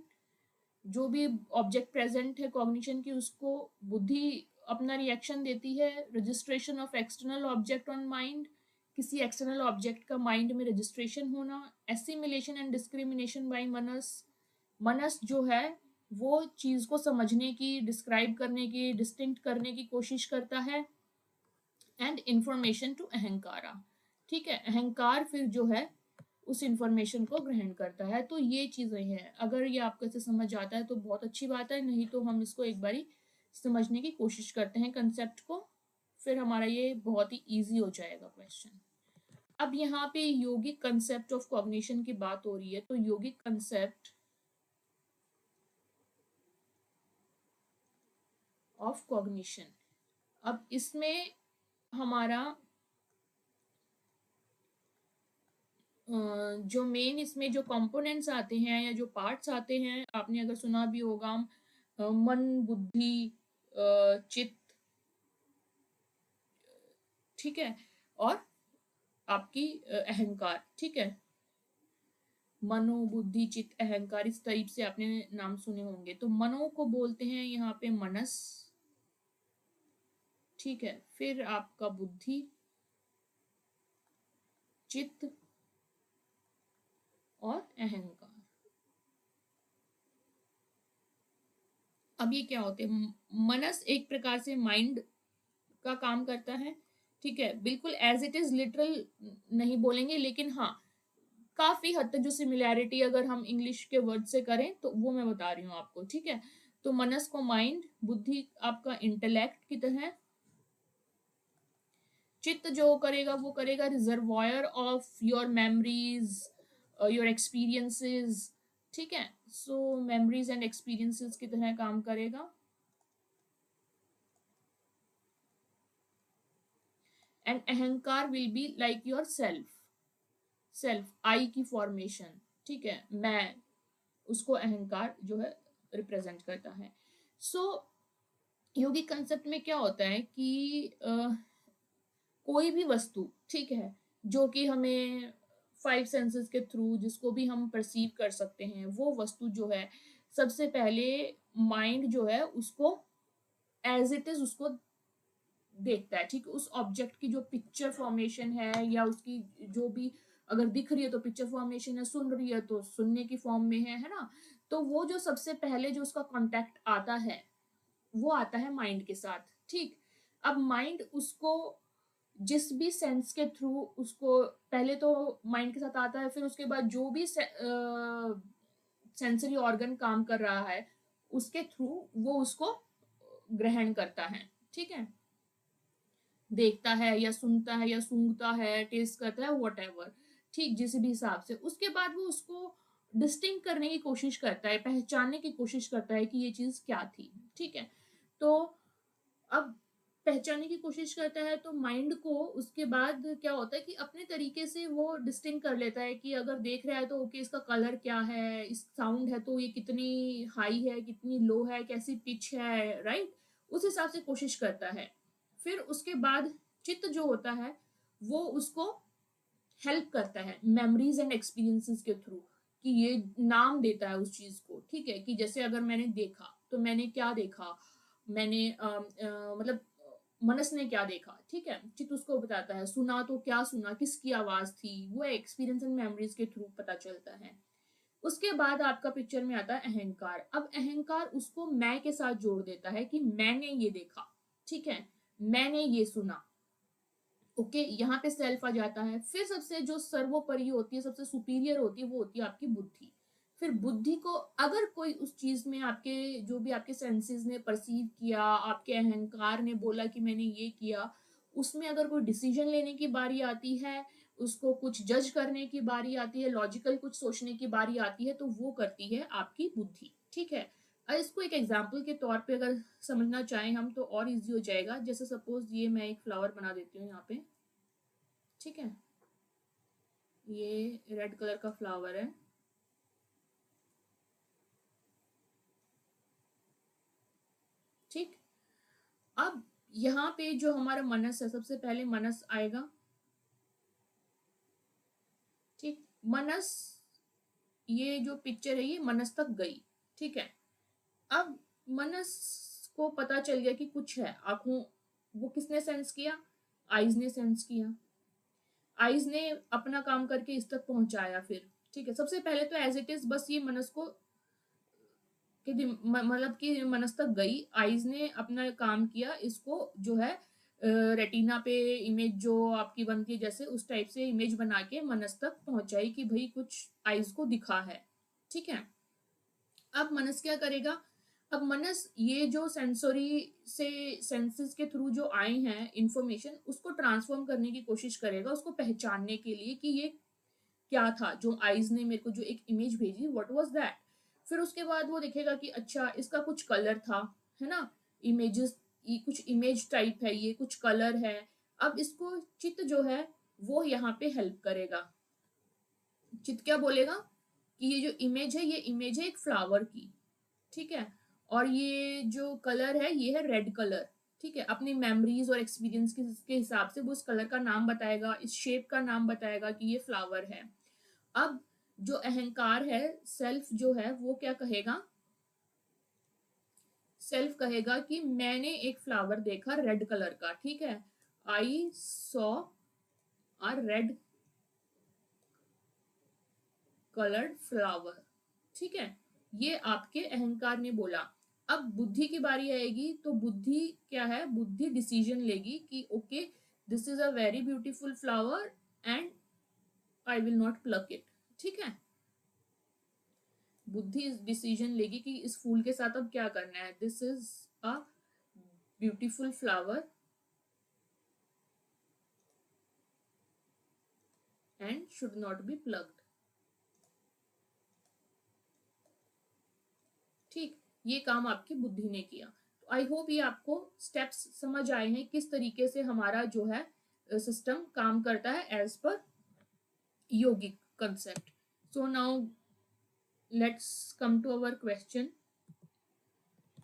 जो भी ऑब्जेक्ट प्रेजेंट है कॉग्निशन की उसको बुद्धि अपना रिएक्शन देती है। Registration of external object on mind, किसी एक्सटर्नल ऑब्जेक्ट का माइंड में रजिस्ट्रेशन होना। एसिमिलेशन एंड डिस्क्रिमिनेशन बाय मनस, मनस जो है वो चीज को समझने की, डिस्क्राइब करने की, डिस्टिंक्ट करने की कोशिश करता है। एंड इंफॉर्मेशन टू अहंकारा, ठीक है, अहंकार फिर जो है उस इंफॉर्मेशन को ग्रहण करता है। तो ये चीजें हैं, अगर ये आपको ऐसे समझ आता है तो बहुत अच्छी बात है, नहीं तो हम इसको एक बारी समझने की कोशिश करते हैं कंसेप्ट को, फिर हमारा ये बहुत ही इजी हो जाएगा क्वेश्चन। अब यहाँ पे योगिक कंसेप्ट ऑफ कॉग्निशन की बात हो रही है, तो योगिक कंसेप्ट ऑफ कॉग्निशन, अब इसमें हमारा जो मेन इसमें जो कंपोनेंट्स आते हैं या जो पार्ट्स आते हैं, आपने अगर सुना भी होगा, मन, बुद्धि, चित्त, ठीक है, और आपकी अहंकार, ठीक है, मनो, बुद्धि, चित्त, अहंकार, इस टाइप से आपने नाम सुने होंगे। तो मनो को बोलते हैं यहाँ पे मनस, ठीक है, फिर आपका बुद्धि, चित्त और अहंकार। अब ये क्या होते हैं? मनस एक प्रकार से माइंड का काम करता है, ठीक है, बिल्कुल एज इट इज लिटरल नहीं बोलेंगे, लेकिन हाँ काफी हद तक जो सिमिलैरिटी अगर हम इंग्लिश के वर्ड से करें तो वो मैं बता रही हूँ आपको, ठीक है। तो मनस को माइंड, बुद्धि आपका इंटेलेक्ट की तरह, चित्त जो करेगा वो करेगा reservoir of your memories, your experiences, ठीक है, सो मेमोरीज एंड एक्सपीरियंसेस की तरह काम करेगा। एंड अहंकार will be like your self I की फॉर्मेशन, ठीक है, मैं, उसको अहंकार जो है रिप्रेजेंट करता है। सो योगिक कंसेप्ट में क्या होता है कि कोई भी वस्तु, ठीक है, जो कि हमें फाइव सेंसेस के थ्रू जिसको भी हम परसीव कर सकते हैं, वो वस्तु जो है सबसे पहले माइंड जो है उसको एज इट इज उसको देखता है, ठीक, उस ऑब्जेक्ट की जो पिक्चर फॉर्मेशन है या उसकी जो भी अगर दिख रही है तो पिक्चर फॉर्मेशन है, सुन रही है तो सुनने की फॉर्म में है ना, तो वो जो सबसे पहले जो उसका कांटेक्ट आता है वो आता है माइंड के साथ, ठीक। अब माइंड उसको जिस भी सेंस के थ्रू उसको पहले तो माइंड के साथ आता है, फिर उसके बाद जो भी सेंसरी ऑर्गन काम कर रहा है उसके थ्रू वो उसको ग्रहण करता है, ठीक है, देखता है या सुनता है या सूंघता है, टेस्ट करता है, वट एवर, ठीक, जिस भी हिसाब से उसके बाद वो उसको डिस्टिंग करने की कोशिश करता है, पहचानने की कोशिश करता है कि ये चीज क्या थी, ठीक है। तो अब पहचानने की कोशिश करता है तो माइंड को उसके बाद क्या होता है कि अपने तरीके से वो डिस्टिंग कर लेता है कि अगर देख रहा है तो ओके इसका कलर क्या है, इस साउंड है तो ये कितनी हाई है, कितनी लो है, कैसी पिच है, राइट, उस हिसाब से कोशिश करता है। फिर उसके बाद चित्त जो होता है वो उसको हेल्प करता है मेमोरीज एंड एक्सपीरियंसेस के थ्रू, कि ये नाम देता है उस चीज को, ठीक है, कि जैसे अगर मैंने देखा तो मैंने क्या देखा, मैंने मतलब मनस ने क्या देखा, ठीक है, चित्त उसको बताता है, सुना तो क्या सुना, किसकी आवाज थी, वो एक्सपीरियंस एंड मेमोरीज के थ्रू पता चलता है। उसके बाद आपका पिक्चर में आता है अहंकार। अब अहंकार उसको मैं के साथ जोड़ देता है कि मैंने ये देखा, ठीक है, मैंने ये सुना, ओके, यहाँ पे सेल्फ आ जाता है। फिर सबसे जो सर्वोपरि होती है, सबसे सुपीरियर होती है, वो होती है आपकी बुद्धि। फिर बुद्धि को अगर कोई उस चीज में आपके जो भी आपके सेंसेस ने परसीव किया, आपके अहंकार ने बोला कि मैंने ये किया, उसमें अगर कोई डिसीजन लेने की बारी आती है, उसको कुछ जज करने की बारी आती है, लॉजिकल कुछ सोचने की बारी आती है, तो वो करती है आपकी बुद्धि, ठीक है। इसको एक एग्जाम्पल के तौर पे अगर समझना चाहें हम तो और इजी हो जाएगा। जैसे सपोज ये मैं एक फ्लावर बना देती हूँ यहाँ पे, ठीक है, ये रेड कलर का फ्लावर है, ठीक। अब यहाँ पे जो हमारा मनस है, सबसे पहले मनस आएगा, ठीक, मनस, ये जो पिक्चर है ये मनस तक गई, ठीक है। अब मनस को पता चल गया कि कुछ है, आंखों, वो किसने सेंस किया, आईज ने सेंस किया, आईज ने अपना काम करके इस तक पहुंचाया, फिर ठीक है, सबसे पहले तो एज इट इज बस ये मनस को कि मतलब कि मनस तक गई, आईज ने अपना काम किया, इसको जो है रेटिना पे इमेज जो आपकी बनती है जैसे उस टाइप से इमेज बना के मनस तक पहुंचाई कि भाई कुछ आईज को दिखा है, ठीक है। अब मनस क्या करेगा, अब मनस ये जो सेंसरी से सेंसेस के थ्रू जो आए हैं इंफॉर्मेशन, उसको ट्रांसफॉर्म करने की कोशिश करेगा, उसको पहचानने के लिए कि ये क्या था जो आईज ने मेरे को जो एक इमेज भेजी, व्हाट वाज दैट। फिर उसके बाद वो देखेगा कि अच्छा इसका कुछ कलर था, है ना, इमेजेस, ये कुछ इमेज टाइप है, ये कुछ कलर है। अब इसको चित्त जो है वो यहाँ पे हेल्प करेगा। चित्त क्या बोलेगा कि ये जो इमेज है, ये इमेज है एक फ्लावर की, ठीक है, और ये जो कलर है ये है रेड कलर, ठीक है। अपनी मेमोरीज और एक्सपीरियंस के हिसाब से वो उस कलर का नाम बताएगा, इस शेप का नाम बताएगा कि ये फ्लावर है। अब जो अहंकार है, सेल्फ जो है, वो क्या कहेगा, सेल्फ कहेगा कि मैंने एक फ्लावर देखा रेड कलर का, ठीक है, I saw a red coloured flower, ठीक है, ये आपके अहंकार ने बोला। अब बुद्धि की बारी आएगी, तो बुद्धि क्या है, बुद्धि डिसीजन लेगी कि okay this is a very beautiful flower and I will not plug it, ठीक है। बुद्धि डिसीजन लेगी कि इस फूल के साथ अब क्या करना है, this is a beautiful flower and should not be plucked, ठीक। ये काम आपकी बुद्धि ने किया। तो आई होप ये आपको स्टेप्स समझ आए हैं किस तरीके से हमारा जो है सिस्टम काम करता है as per yogic concept. So now let's come to our question.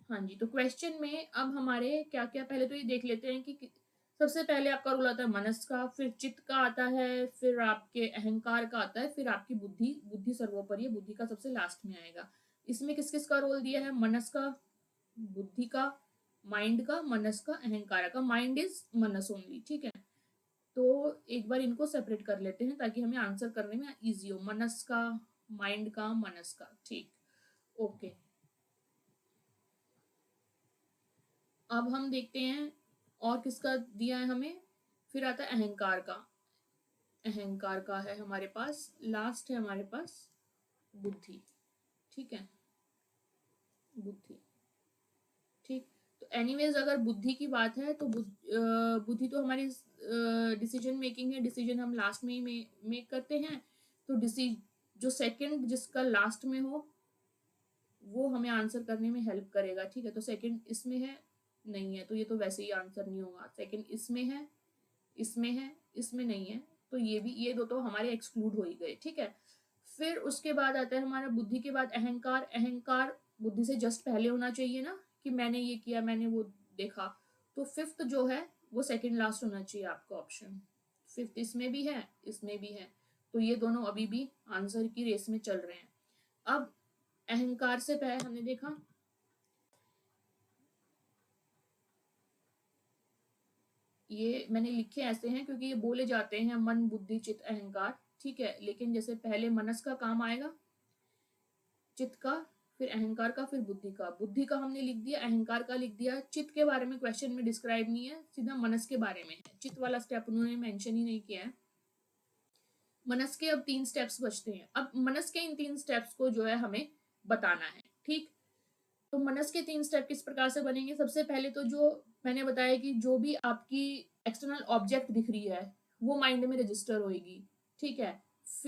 हाँ जी, तो क्वेश्चन में अब हमारे क्या क्या, पहले तो ये देख लेते हैं कि सबसे पहले आपका रोल आता है मनस का, फिर चित्त का आता है, फिर आपके अहंकार का आता है, फिर आपकी बुद्धि, बुद्धि सर्वोपरि है, बुद्धि का सबसे लास्ट में आएगा। इसमें किस किस का रोल दिया है, मनस का, बुद्धि का, माइंड का, मनस का, अहंकार का। माइंड इज मनस ओनली, ठीक है। तो एक बार इनको सेपरेट कर लेते हैं ताकि हमें आंसर करने में इजी हो, मनस का, माइंड का, मनस का, ठीक, ओके। अब हम देखते हैं और किसका दिया है हमें, फिर आता है अहंकार का। अहंकार का है हमारे पास, लास्ट है हमारे पास बुद्धि, ठीक है, बुद्धि, ठीक। तो एनीवेज अगर बुद्धि की बात है तो बुद्धि तो हमारी डिसीजन मेकिंग है, डिसीजन हम लास्ट में ही मेक करते हैं। तो जो सेकंड जिसका लास्ट में हो वो हमें आंसर करने में हेल्प करेगा, ठीक है। तो सेकंड इसमें है, नहीं है, तो ये तो वैसे ही आंसर नहीं होगा। सेकंड इसमें है, इसमें है, इसमें नहीं है, तो ये भी, ये दो तो हमारे एक्सक्लूड हो ही गए, ठीक है। फिर उसके बाद आता है हमारा बुद्धि के बाद अहंकार। अहंकार बुद्धि से जस्ट पहले होना चाहिए ना, कि मैंने ये किया, मैंने वो देखा। तो फिफ्थ जो है वो सेकंड लास्ट होना चाहिए आपका ऑप्शन। फिफ्थ इसमें भी है, इसमें भी है, तो ये दोनों अभी भी आंसर की रेस में चल रहे हैं। अब अहंकार से पहले हमने देखा, ये मैंने लिखे ऐसे हैं क्योंकि ये बोले जाते हैं मन बुद्धि चित्त अहंकार, ठीक है। लेकिन जैसे पहले मनस का काम आएगा, चित्त का, फिर अहंकार का, फिर बुद्धि का। बुद्धि का हमने लिख दिया, अहंकार का लिख दिया, चित्त के बारे में क्वेश्चन में डिस्क्राइब नहीं है, सीधा मनस के बारे में है। चित्त वाला स्टेप उन्होंने मेंशन ही नहीं किया है। मनस के अब 3 स्टेप्स बचते हैं। अब मनस के इन 3 स्टेप्स को जो है हमें बताना है, ठीक। तो मनस के 3 स्टेप किस प्रकार से बनेंगे, सबसे पहले तो जो मैंने बताया कि जो भी आपकी एक्सटर्नल ऑब्जेक्ट दिख रही है वो माइंड में रजिस्टर होएगी, ठीक है।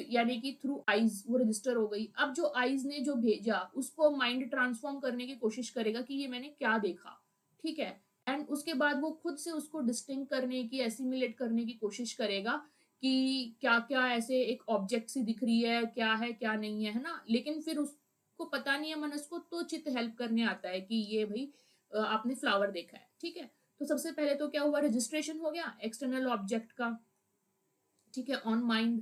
यानी कि थ्रू आईज वो रजिस्टर हो गई। अब जो आईज ने जो भेजा उसको माइंड ट्रांसफॉर्म करने की कोशिश करेगा कि ये मैंने क्या देखा, ठीक है। एंड उसके बाद वो खुद से उसको डिस्टिंग करने की, एसिमिलेट करने की कोशिश करेगा कि क्या क्या ऐसे एक ऑब्जेक्ट सी दिख रही है, क्या है क्या नहीं है ना। लेकिन फिर उसको पता नहीं है मनस को, तो चित्त हेल्प करने आता है कि ये भाई आपने फ्लावर देखा है, ठीक है। तो सबसे पहले तो क्या हुआ, रजिस्ट्रेशन हो गया एक्सटर्नल ऑब्जेक्ट का, ठीक है, ऑन माइंड,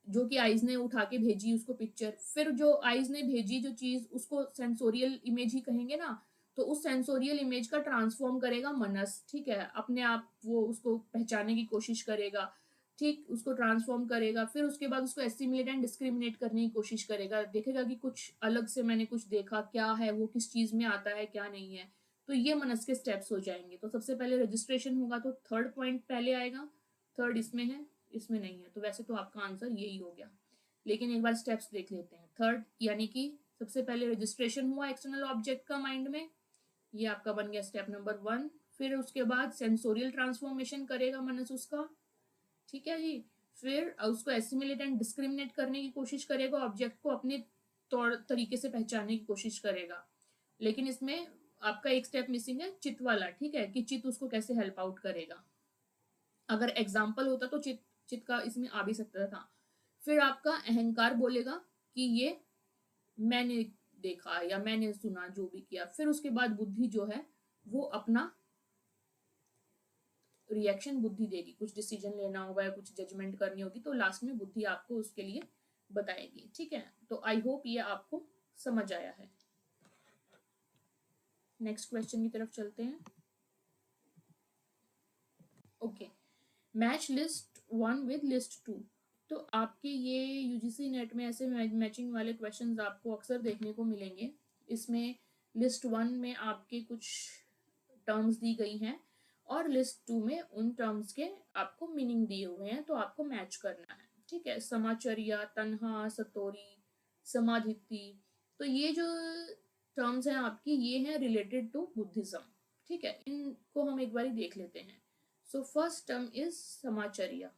जो कि आइज ने उठा के भेजी उसको पिक्चर। फिर जो आइज ने भेजी जो चीज, उसको सेंसोरियल इमेज ही कहेंगे ना, तो उस सेंसोरियल इमेज का ट्रांसफॉर्म करेगा मनस, ठीक है। अपने आप वो उसको पहचानने की कोशिश करेगा, ठीक, उसको ट्रांसफॉर्म करेगा। फिर उसके बाद उसको एस्टिमुलेट एंड डिस्क्रिमिनेट करने की कोशिश करेगा, देखेगा कि कुछ अलग से मैंने कुछ देखा, क्या है वो, किस चीज में आता है, क्या नहीं है। तो ये मनस के स्टेप्स हो जाएंगे। तो सबसे पहले रजिस्ट्रेशन होगा, तो थर्ड पॉइंट पहले आएगा, थर्ड इसमें है, इसमें नहीं है, तो वैसे तो आपका आंसर यही हो गया। लेकिन एक बार स्टेप्स देख लेते हैं। थर्ड यानी कि सबसे पहले रजिस्ट्रेशन हुआ एक्सटर्नल ऑब्जेक्ट का माइंड में, ये आपका बन गया स्टेप नंबर 1। फिर उसके बाद सेंसोरियल ट्रांसफॉर्मेशन करेगा मनस उसका, ठीक है जी। फिर उसको एसिमिलेट एंड डिस्क्रिमिनेट करने की कोशिश करेगा, ऑब्जेक्ट को अपने तौर तरीके से पहचानने की कोशिश करेगा। लेकिन इसमें आपका एक स्टेप मिसिंग है, चित वाला, ठीक है, कि चित उसको कैसे हेल्प आउट करेगा। अगर एग्जाम्पल होता तो चित चित का इसमें आ भी सकता था। फिर आपका अहंकार बोलेगा कि ये मैंने देखा या मैंने सुना, जो भी किया। फिर उसके बाद बुद्धि जो है वो अपना रिएक्शन बुद्धि देगी, कुछ डिसीजन लेना होगा या कुछ जजमेंट करनी होगी, तो लास्ट में बुद्धि आपको उसके लिए बताएगी, ठीक है। तो आई होप ये आपको समझ आया है। नेक्स्ट क्वेश्चन की तरफ चलते हैं। Okay, match list 1 with list 2। तो आपके ये यूजीसी नेट में ऐसे मैचिंग वाले क्वेश्चंस आपको अक्सर देखने को मिलेंगे। इसमें लिस्ट 1 में आपके कुछ टर्म्स दी गई हैं और लिस्ट 2 में उन टर्म्स के आपको मीनिंग दिए हुए हैं, तो आपको मैच करना है, ठीक है। समाचर्या, तन्हा, सतोरी, समाधिति, तो ये जो टर्म्स हैं आपकी, ये हैं रिलेटेड टू बुद्धिज्म, ठीक है। इनको हम एक बार देख लेते हैं। So first term is samacharya.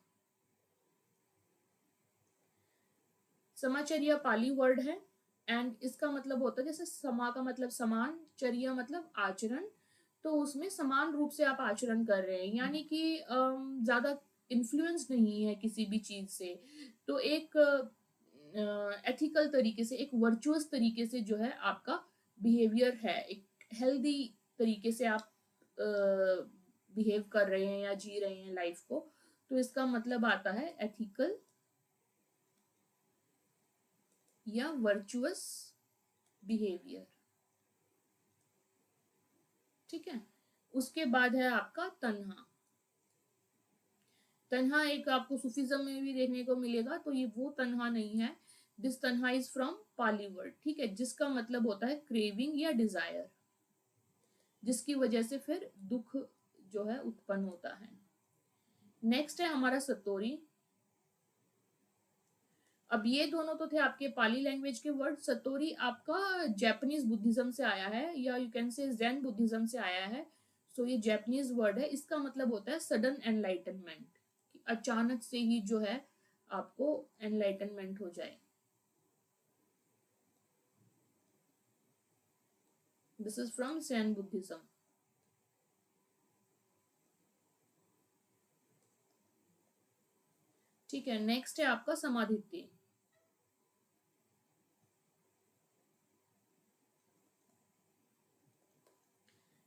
समाचर्या पाली वर्ड है एंड इसका मतलब होता है, जैसे समा का मतलब समान, चर्या मतलब आचरण, तो उसमें समान रूप से आप आचरण कर रहे हैं, यानी कि ज्यादा इन्फ्लुएंस नहीं है किसी भी चीज से। तो एक एथिकल तरीके से, एक वर्चुअस तरीके से जो है आपका बिहेवियर है, एक हेल्दी तरीके से आप बिहेव कर रहे हैं या जी रहे हैं लाइफ को, तो इसका मतलब आता है एथिकल या वर्चुअस बिहेवियर, ठीक है। उसके बाद है आपका तन्हा। तन्हा एक आपको सूफीज्म में भी देखने को मिलेगा, तो ये वो तन्हा नहीं है। दिस तन्हा इज फ्रॉम पाली वर्ड, ठीक है, जिसका मतलब होता है क्रेविंग या डिजायर, जिसकी वजह से फिर दुख जो है उत्पन्न होता है। नेक्स्ट है हमारा सतोरी। अब ये दोनों तो थे आपके पाली लैंग्वेज के वर्ड। सतोरी आपका जापानीज बुद्धिज्म से आया है, या you can say Jain Buddhism से आया है। सो ये जापानीज वर्ड है, इसका मतलब होता है सडन एनलाइटनमेंट, अचानक से ही जो है आपको एनलाइटनमेंट हो जाए। This is from Jain Buddhism. ठीक है, नेक्स्ट है आपका समाधिति।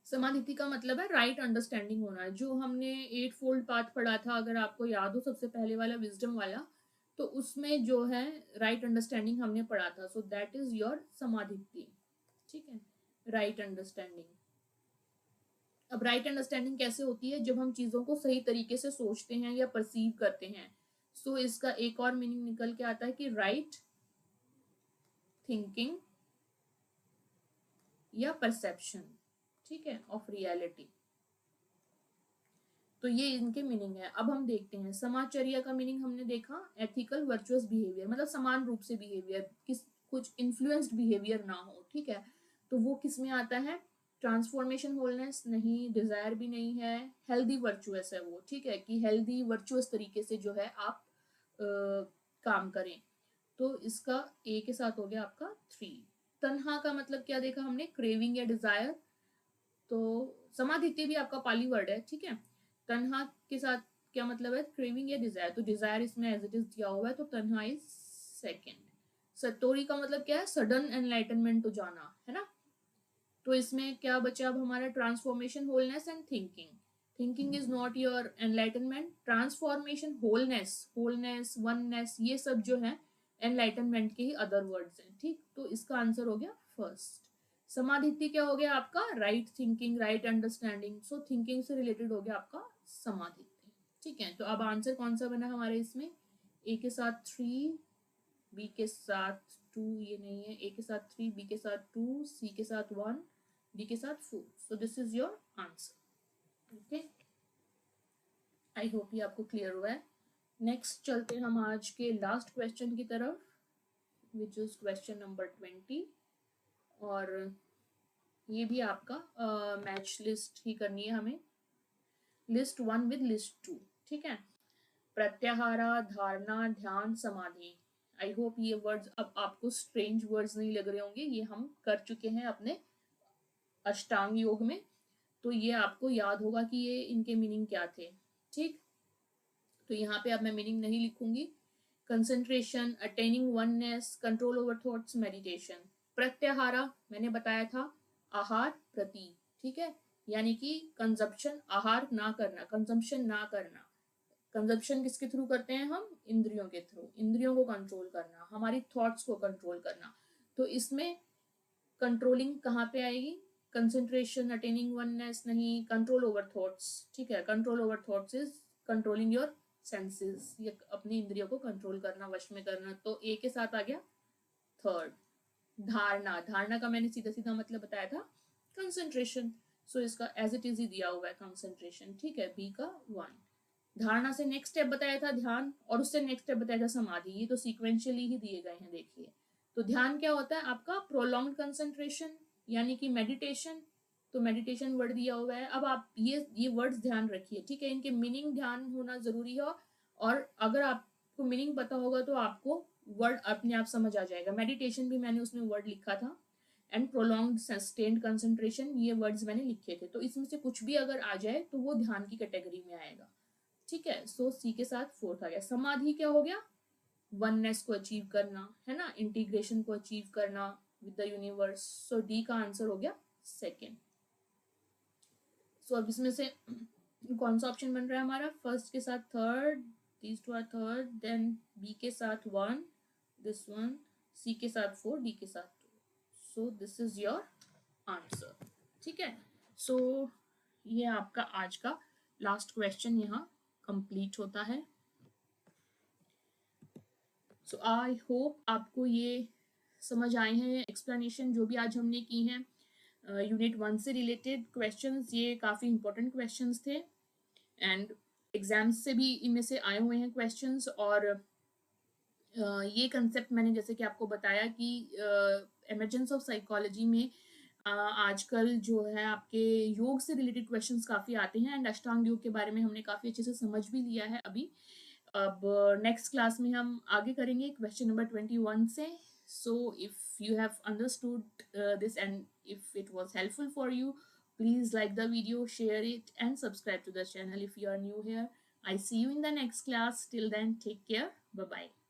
समाधिति का मतलब है राइट अंडरस्टैंडिंग होना। जो हमने 8 फोल्ड पाथ पढ़ा था, अगर आपको याद हो, सबसे पहले वाला विजडम वाला, तो उसमें जो है राइट अंडरस्टैंडिंग हमने पढ़ा था। सो दैट इज योर समाधिति, ठीक है, राइट अंडरस्टैंडिंग। अब राइट अंडरस्टैंडिंग कैसे होती है? जब हम चीजों को सही तरीके से सोचते हैं या परसीव करते हैं। सो इसका एक और मीनिंग निकल के आता है कि राइट थिंकिंग या परसेप्शन, ठीक है, ऑफ रियलिटी। तो ये इनके मीनिंग है। अब हम देखते हैं समाचर्या का मीनिंग हमने देखा, एथिकल वर्चुअस बिहेवियर, मतलब समान रूप से बिहेवियर, किस कुछ इन्फ्लुएंस्ड बिहेवियर ना हो, ठीक है। तो वो किस में आता है? ट्रांसफॉर्मेशन होलनेस नहीं, डिजायर भी नहीं है, हेल्दी वर्चुअस है वो, ठीक है, कि हेल्दी वर्चुअस तरीके से जो है आप काम करें। तो इसका ए के साथ हो गया आपका 3। तन्हा का मतलब क्या देखा हमने? क्रेविंग या डिजायर। तो समाधित्य भी आपका पाली वर्ड है, ठीक है। तन्हा के साथ क्या मतलब है? क्रेविंग या डिजायर। तो डिजायर इसमें एज इट इज दिया हुआ है, तो तन्हा इज सेकंड। सतोरी का मतलब क्या है? सडन एनलाइटनमेंट हो जाना, है ना। तो इसमें क्या बचा अब हमारा? Transformation, wholeness and thinking. Thinking is not your enlightenment. Transformation, wholeness, wholeness, oneness, ये सब जो है एनलाइटनमेंट के ही अदर वर्ड्स हैं, ठीक। तो इसका आंसर हो गया फर्स्ट। समाधिति क्या हो गया आपका? Right thinking, right understanding. सो थिंकिंग से रिलेटेड हो गया आपका समाधिति, ठीक है। तो अब आंसर कौन सा बना हमारे इसमें? ए के साथ 3, बी के साथ 2, ये नहीं है, ए के साथ 3, बी के साथ 2, सी के साथ 1, डी के साथ 4। So this is your answer, okay. I hope ये आपको क्लियर हुआ है। नेक्स्ट चलते हैं हम आज के लास्ट क्वेश्चन की तरफ, विच इज क्वेश्चन नंबर 20। और ये भी आपका मैच लिस्ट ही करनी है हमें, लिस्ट 1 विद लिस्ट 2, ठीक है। प्रत्याहारा, धारणा, ध्यान, समाधि। आई होप ये वर्ड्स अब आपको स्ट्रेंज वर्ड्स नहीं लग रहे होंगे, ये हम कर चुके हैं अपने अष्टांग योग में, तो ये आपको याद होगा कि ये इनके मीनिंग क्या थे, ठीक। तो यहाँ पे अब मैं मीनिंग नहीं लिखूंगी। Concentration, attaining oneness, control over thoughts, meditation. Pratyahara मैंने बताया था, आहार प्रति, ठीक है, यानी कि कंजप्शन, आहार ना करना, कंजम्पशन ना करना। कंजप्शन किसके थ्रू करते हैं हम, इंद्रियों के थ्रू, इंद्रियों को कंट्रोल करना, हमारी थॉट्स को कंट्रोल करना। तो इसमें कंट्रोलिंग कहाँ पे आएगी, कंसंट्रेशन, अटेनिंग वननेस नहीं, कंट्रोल ओवर थॉट्स, ठीक है। Control over thoughts is controlling your senses, ये अपनी इंद्रियों को कंट्रोल करना, वश में करना। तो ए के साथ आ गया थर्ड। धारणा, धारणा का मैंने सीधा सीधा मतलब बताया था, कंसंट्रेशन, सो इसका एज इट इज ही दिया हुआ है कंसंट्रेशन, ठीक है, बी का 1। धारणा से नेक्स्ट स्टेप बताया था ध्यान, और उससे नेक्स्ट स्टेप बताया था समाधि, ये तो सीक्वेंशियली ही दिए गए हैं, देखिए। तो ध्यान क्या होता है आपका, प्रोलॉन्ग्ड कंसंट्रेशन, यानी कि मेडिटेशन। तो मेडिटेशन वर्ड दिया हुआ है, अब आप ये वर्ड्स ध्यान रखिए, ठीक है, इनके मीनिंग ध्यान होना जरूरी है, और अगर आपको मीनिंग पता होगा तो आपको वर्ड अपने आप समझ आ जाएगा। मेडिटेशन भी मैंने उसमें वर्ड लिखा था, एंड प्रोलॉन्ग्ड सस्टेन्ड कंसंट्रेशन, ये वर्ड्स मैंने लिखे थे। तो इसमें से कुछ भी अगर आ जाए तो वो ध्यान की कैटेगरी में आएगा, ठीक है। सो सी के साथ फोर्थ आ गया। समाधि क्या हो गया, वननेस को अचीव करना, है ना, इंटीग्रेशन को अचीव करना with the universe. So D का आंसर हो गया सेकेंड। सो अब इसमें से कौन सा ऑप्शन बन रहा है हमारा, फर्स्ट के साथ third, these two are third, then B के साथ 1, दिस वन, सी के साथ 4, डी के साथ 2। So this is your answer, ठीक है। सो ये आपका आज का लास्ट क्वेश्चन यहाँ कंप्लीट होता है। सो आई होप आपको ये समझ आए हैं एक्सप्लेनेशन जो भी आज हमने की हैं यूनिट 1 से रिलेटेड क्वेश्चंस। ये काफ़ी इंपॉर्टेंट क्वेश्चंस थे, एंड एग्जाम्स से भी इनमें से आए हुए हैं क्वेश्चंस। और ये कंसेप्ट मैंने जैसे कि आपको बताया कि एमरजेंस ऑफ साइकोलॉजी में आजकल जो है आपके योग से रिलेटेड क्वेश्चंस काफ़ी आते हैं, एंड अष्टांग योग के बारे में हमने काफ़ी अच्छे से समझ भी लिया है अभी। अब नेक्स्ट क्लास में हम आगे करेंगे क्वेश्चन नंबर 21 से। So if you have understood this and if it was helpful for you, please like the video, share it and subscribe to the channel if you are new here. I see you in the next class. Till then, take care. Bye bye.